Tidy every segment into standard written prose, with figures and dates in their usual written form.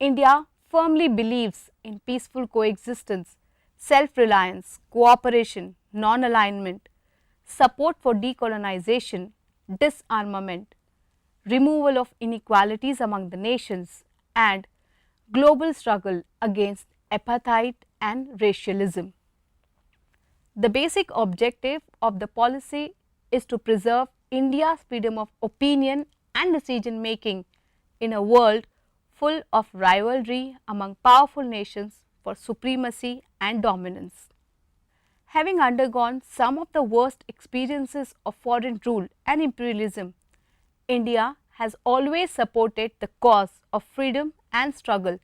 India firmly believes in peaceful coexistence, self-reliance, cooperation, non-alignment, support for decolonization, disarmament, removal of inequalities among the nations, and global struggle against apartheid and racialism. The basic objective of the policy is to preserve India's freedom of opinion and decision making in a world full of rivalry among powerful nations for supremacy and dominance. Having undergone some of the worst experiences of foreign rule and imperialism, India has always supported the cause of freedom and struggle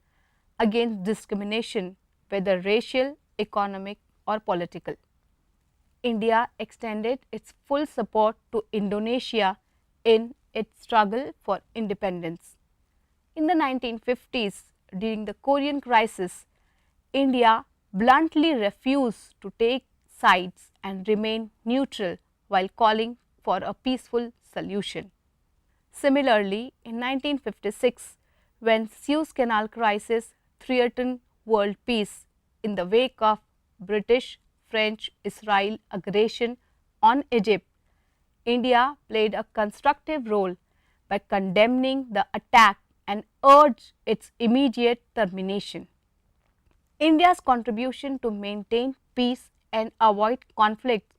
against discrimination, whether racial, economic, or political. India extended its full support to Indonesia in its struggle for independence. In the 1950s, during the Korean crisis, India bluntly refused to take sides and remain neutral while calling for a peaceful solution. Similarly, in 1956, when Suez Canal crisis threatened world peace in the wake of British, French, Israel aggression on Egypt, India played a constructive role by condemning the attack and urged its immediate termination. India's contribution to maintain peace and avoid conflict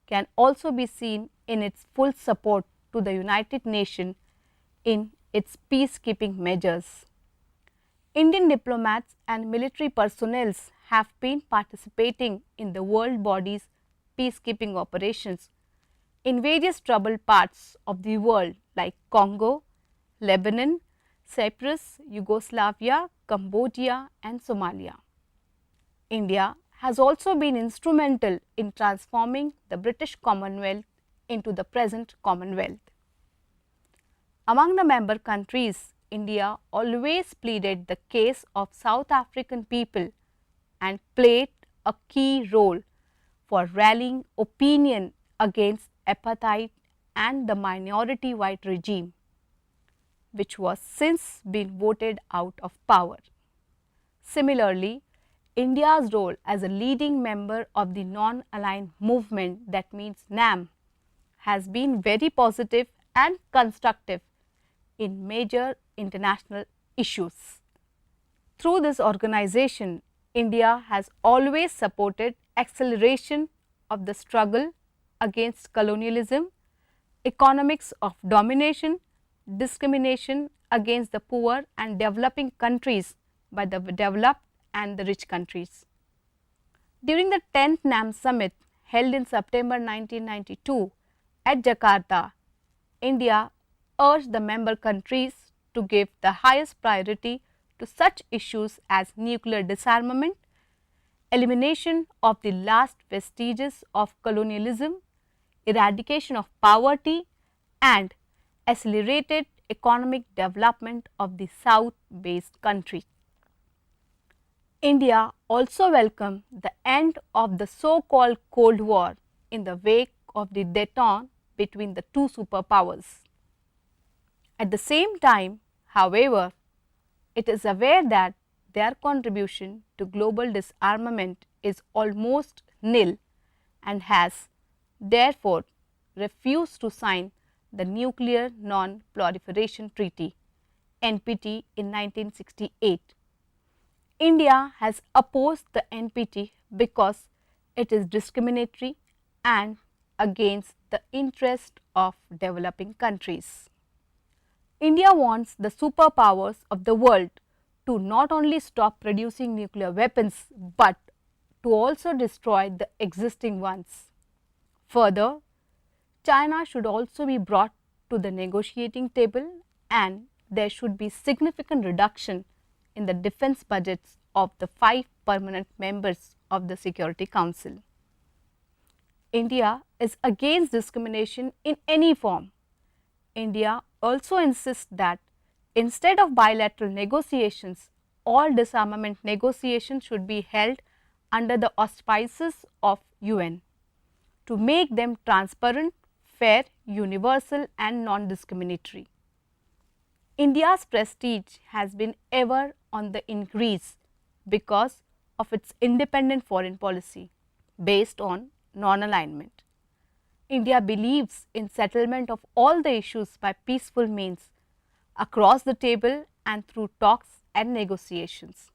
can also be seen in its full support to the United Nations in its peacekeeping measures. Indian diplomats and military personnel have been participating in the world body's peacekeeping operations in various troubled parts of the world like Congo, Lebanon, Cyprus, Yugoslavia, Cambodia and Somalia. India has also been instrumental in transforming the British Commonwealth into the present Commonwealth. Among the member countries, India always pleaded the case of South African people and played a key role for rallying opinion against apartheid and the minority white regime, which was since been voted out of power. Similarly, India's role as a leading member of the non-aligned movement, that means NAM, has been very positive and constructive in major international issues. Through this organization, India has always supported acceleration of the struggle against colonialism, economics of domination, discrimination against the poor and developing countries by the developed and the rich countries. During the 10th NAM summit held in September 1992 at Jakarta, India urged the member countries to give the highest priority to such issues as nuclear disarmament, elimination of the last vestiges of colonialism, eradication of poverty and accelerated economic development of the South-based countries. India also welcomed the end of the so-called Cold War in the wake of the détente between the two superpowers. At the same time, however, it is aware that their contribution to global disarmament is almost nil and has therefore refused to sign the Nuclear Non-Proliferation Treaty (NPT) in 1968. India has opposed the NPT because it is discriminatory and against the interest of developing countries. India wants the superpowers of the world to not only stop producing nuclear weapons, but to also destroy the existing ones. Further, China should also be brought to the negotiating table and there should be significant reduction in the defense budgets of the 5 permanent members of the Security Council. India is against discrimination in any form. India also insists that instead of bilateral negotiations, all disarmament negotiations should be held under the auspices of UN to make them transparent, fair, universal and non-discriminatory. India's prestige has been ever on the increase because of its independent foreign policy based on non-alignment. India believes in settlement of all the issues by peaceful means across the table and through talks and negotiations.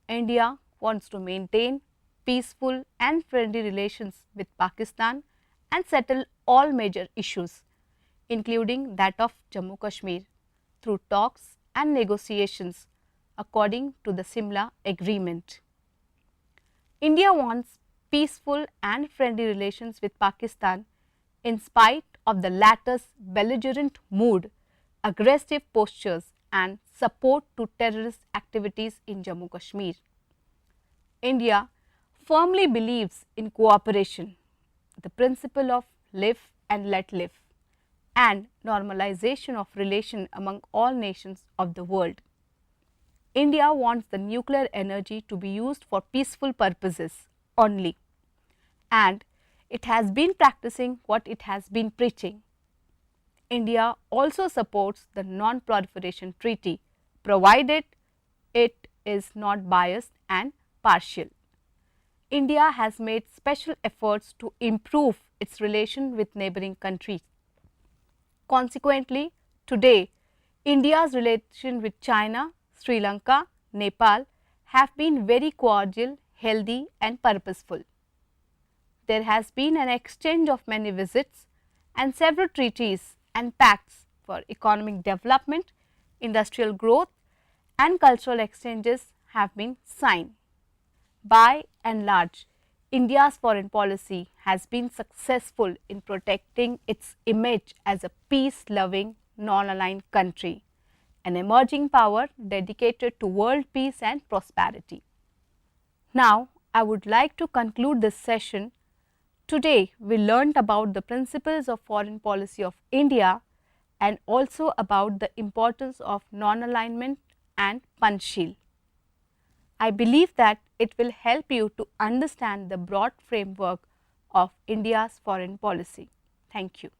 India wants to maintain peaceful and friendly relations with Pakistan and settle all major issues, including that of Jammu Kashmir, through talks and negotiations according to the Simla Agreement. India wants peaceful and friendly relations with Pakistan in spite of the latter's belligerent mood, aggressive postures and support to terrorist activities in Jammu Kashmir. India firmly believes in cooperation, the principle of live and let live, and normalization of relation among all nations of the world. India wants the nuclear energy to be used for peaceful purposes only, and it has been practicing what it has been preaching. India also supports the Non-Proliferation Treaty provided it is not biased and partial. India has made special efforts to improve its relation with neighboring countries. Consequently, today India's relation with China, Sri Lanka, Nepal have been very cordial, healthy and purposeful. There has been an exchange of many visits and several treaties and pacts for economic development, industrial growth and cultural exchanges have been signed. By and large, India's foreign policy has been successful in protecting its image as a peace-loving, non-aligned country, an emerging power dedicated to world peace and prosperity. Now, I would like to conclude this session. Today, we learnt about the principles of foreign policy of India and also about the importance of non-alignment and Panchsheel. I believe that it will help you to understand the broad framework of India's foreign policy. Thank you.